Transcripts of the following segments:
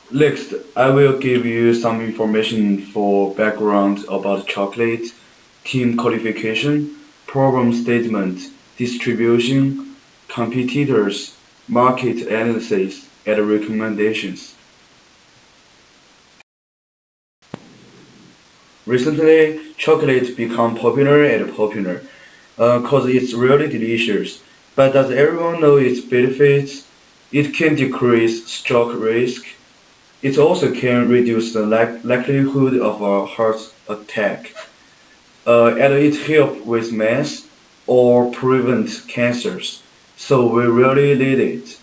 Next, I will give you some information for background about chocolate, team qualification, problem statement, distribution, competitors, market analysis, and recommendations. Recently, chocolate become popular and popular because it's really delicious. But does everyone know its benefits? It can decrease stroke risk. It also can reduce the likelihood of a heart attack. And it helps with math or prevent cancers. So we really need it.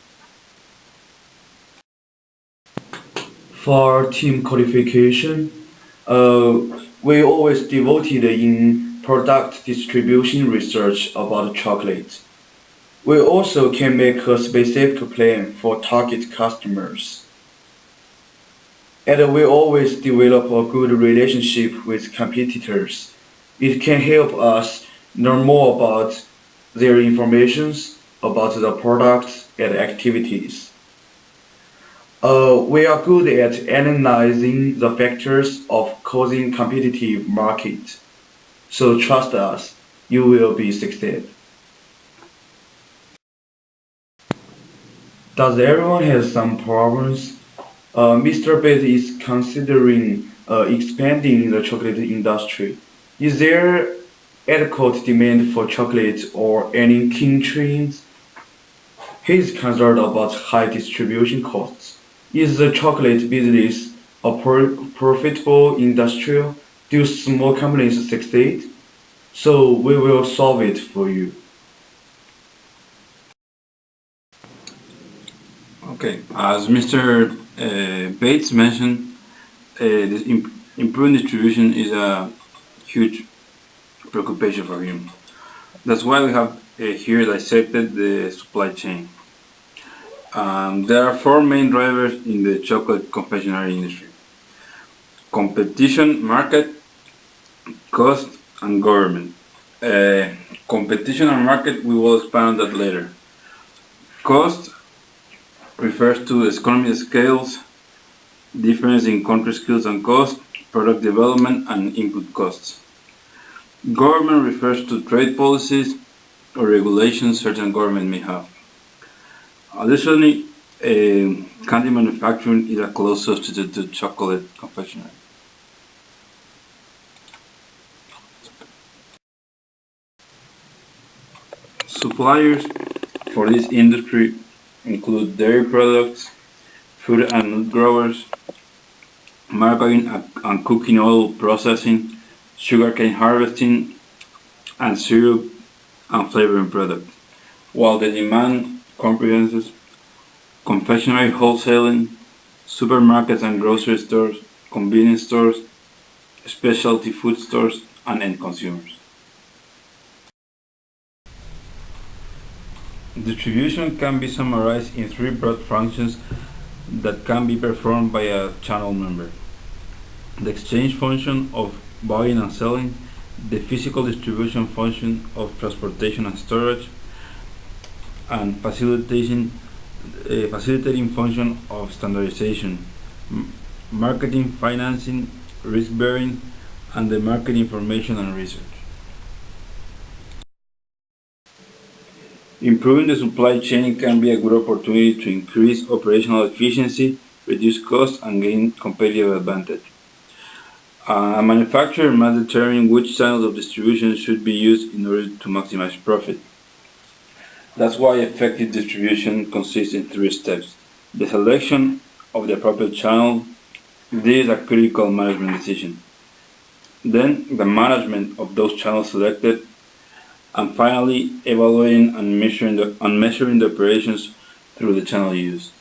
For team qualification, uh, we always devoted in product distribution research about chocolate. We also can make a specific plan for target customers. And we always develop a good relationship with competitors. It can help us learn more about their informations, about the products and activities. We are good at analyzing the factors of causing competitive market. So trust us, you will be succeed. Does everyone have some problems? Mr. Bates is considering expanding the chocolate industry. Is there adequate demand for chocolate or any key trends? He is concerned about high distribution costs. Is the chocolate business a profitable industry? Do small companies succeed? So we will solve it for you. Okay, as Mr. Bates mentioned, this improving distribution is a huge preoccupation for him. That's why we have here dissected the supply chain. There are four main drivers in the chocolate confectionery industry: competition, market, cost, and government. Uh, Competition and market, we will expand on that later. Cost refers to economy of scales, difference in country skills and cost, product development, and input costs. Government refers to trade policies or regulations certain government may have. Additionally, candy manufacturing is a close substitute to chocolate confectionery. Suppliers for this industry include dairy products, fruit and nut growers, margarine and cooking oil processing, sugarcane harvesting, and syrup and flavoring products, while the demand comprehenses confectionery wholesaling, supermarkets and grocery stores, convenience stores, specialty food stores, and end consumers. Distribution can be summarized in three broad functions that can be performed by a channel member: the exchange function of buying and selling, the physical distribution function of transportation and storage, and facilitating function of standardization, marketing, financing, risk bearing, and the market information and research. Improving the supply chain can be a good opportunity to increase operational efficiency, reduce costs, and gain competitive advantage. A manufacturer must determine which channels of distribution should be used in order to maximize profit. That's why effective distribution consists in three steps: the selection of the appropriate channel. This is a critical management decision. Then the management of those channels selected, and finally evaluating and measuring the operations through the channel used.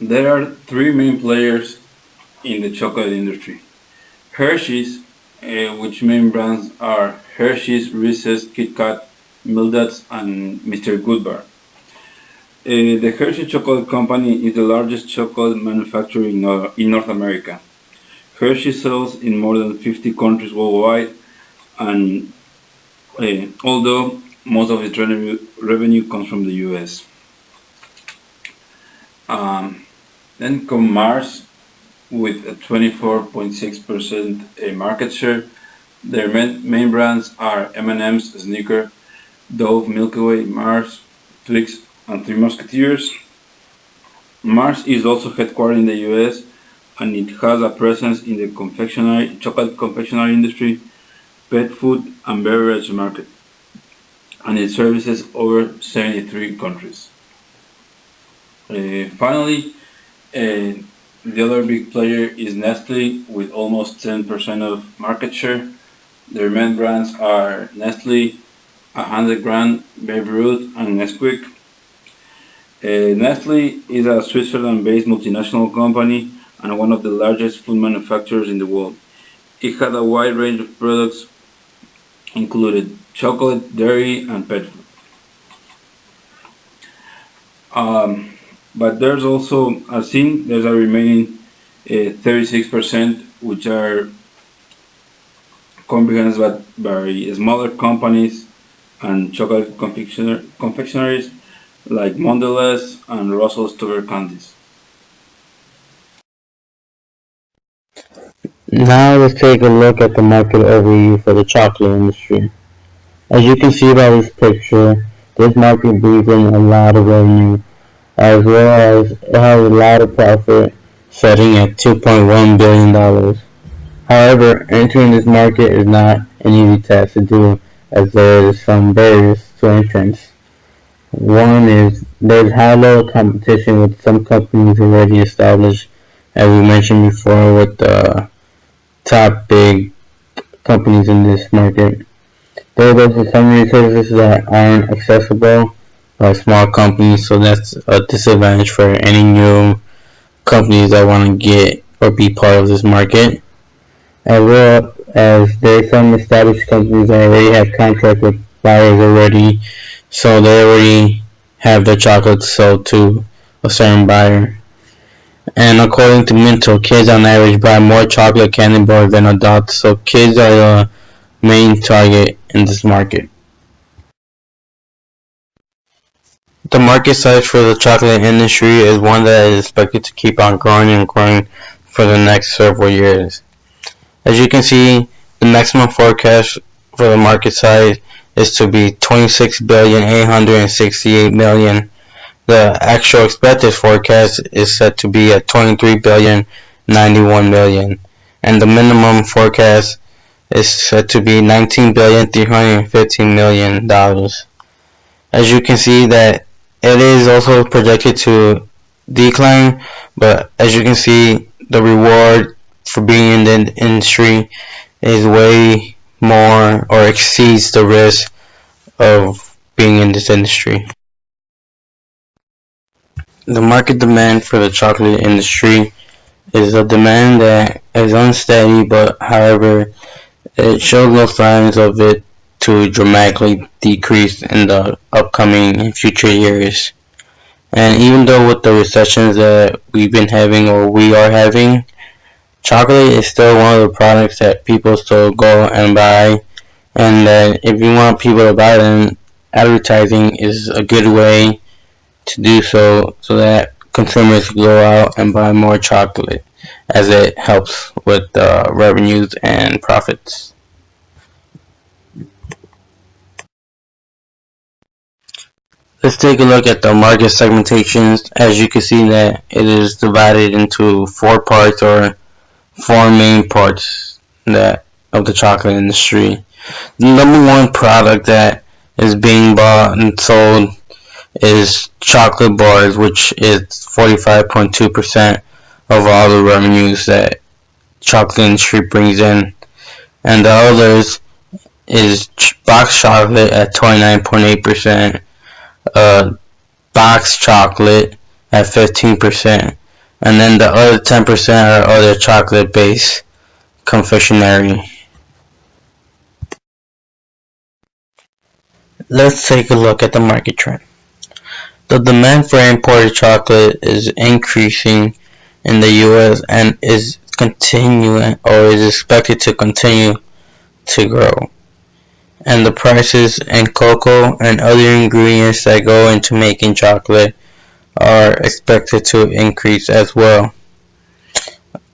There are three main players in the chocolate industry. Hershey's, which main brands are Hershey's, Reese's, Kit Kat, Mildred's, and Mr. Goodbar. The Hershey Chocolate Company is the largest chocolate manufacturer in North America. Hershey sells in more than 50 countries worldwide, and although most of its revenue comes from the US. Um, then come Mars with a 24.6% market share. Their main brands are M&M's, Snicker, Dove, Milky Way, Mars, Twix, and Three Musketeers. Mars is also headquartered in the US and it has a presence in the chocolate confectionery industry, pet food, and beverage market, and it services over 73 countries. Finally, the other big player is Nestle with almost 10% of market share. Their main brands are Nestle, 100 Grand, Baby Ruth, and Nesquik. Nestle is a Switzerland-based multinational company and one of the largest food manufacturers in the world. It had a wide range of products, included chocolate, dairy, and pet food. But there's also there's a remaining 36%, which are comprehended by smaller companies and chocolate confectionaries like Mondelez and Russell's Sugar Candies. Now let's take a look at the market overview for the chocolate industry. As you can see by this picture, this market brings in a lot of revenue, as well as it has a lot of profit, setting at $2.1 billion. However, entering this market is not an easy task to do, as there is some barriers to entrance. One is there's high level competition with some companies already established, as we mentioned before, with the top big companies in this market. There are also some resources that aren't accessible by small companies, so that's a disadvantage for any new companies that want to get or be part of this market. As well as there are some established companies that already have contract with buyers already, so they already have their chocolates sold to a certain buyer. And according to Minto, kids on average buy more chocolate candy bars than adults, so kids are the main target in this market. The market size for the chocolate industry is one that is expected to keep on growing and growing for the next several years. As you can see, the maximum forecast for the market size is to be 26,868,000,000. The actual expected forecast is set to be at 23,091,000,000, and the minimum forecast is set to be $19,315,000,000. As you can see that it is also projected to decline, but as you can see, the reward for being in the industry is way more or exceeds the risk of being in this industry. The market demand for the chocolate industry is a demand that is unsteady, but however, it shows no signs of it to dramatically decrease in the upcoming and future years. And even though with the recessions that we've been having or we are having, chocolate is still one of the products that people still go and buy, and that if you want people to buy them, advertising is a good way to do so that consumers go out and buy more chocolate, as it helps with revenues and profits. Let's take a look at the market segmentations. As you can see that it is divided into four parts or four main parts that of the chocolate industry. The number one product that is being bought and sold is chocolate bars, which is 45.2% of all the revenues that chocolate industry brings in. And the others is box chocolate at 29.8%, box chocolate at 15%, and then the other 10% are other chocolate based confectionery. Let's take a look at the market trend. The demand for imported chocolate is increasing in the US and is continuing or is expected to continue to grow. And the prices in cocoa and other ingredients that go into making chocolate are expected to increase as well.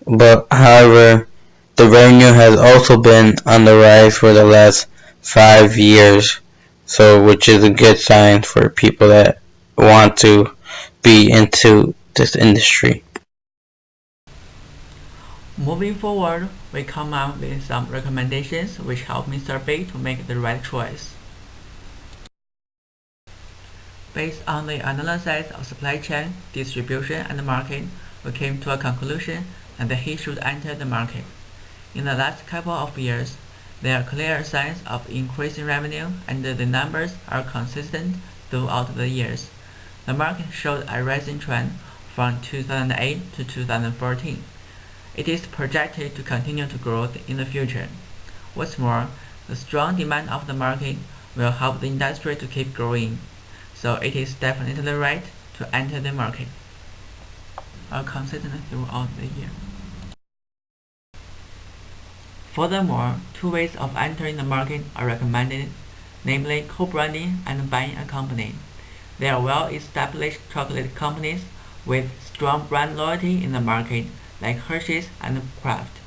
But however, the revenue has also been on the rise for the last 5 years, so which is a good sign for people that want to be into this industry. Moving forward, we come up with some recommendations which help Mr. B to make the right choice. Based on the analysis of supply chain, distribution, and market, we came to a conclusion that he should enter the market. In the last couple of years, there are clear signs of increasing revenue and the numbers are consistent throughout the years. The market showed a rising trend from 2008 to 2014. It is projected to continue to grow in the future. What's more, the strong demand of the market will help the industry to keep growing, so it is definitely right to enter the market. Are consistent throughout the year. Furthermore, two ways of entering the market are recommended, namely co-branding and buying a company. There are well-established chocolate companies with strong brand loyalty in the market, like Hershey's and Kraft.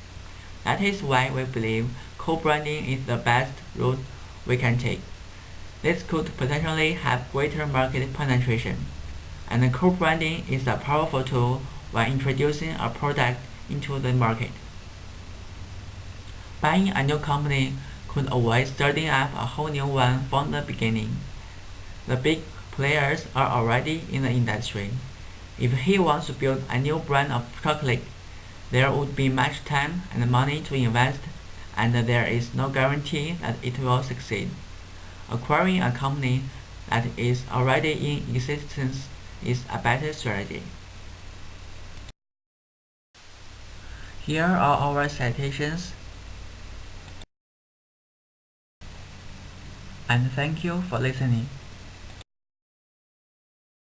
That is why we believe co-branding is the best route we can take. This could potentially have greater market penetration, and co-branding is a powerful tool when introducing a product into the market. Buying a new company could avoid starting up a whole new one from the beginning. The big players are already in the industry. If he wants to build a new brand of chocolate, there would be much time and money to invest, and there is no guarantee that it will succeed. Acquiring a company that is already in existence is a better strategy. Here are our citations, and thank you for listening.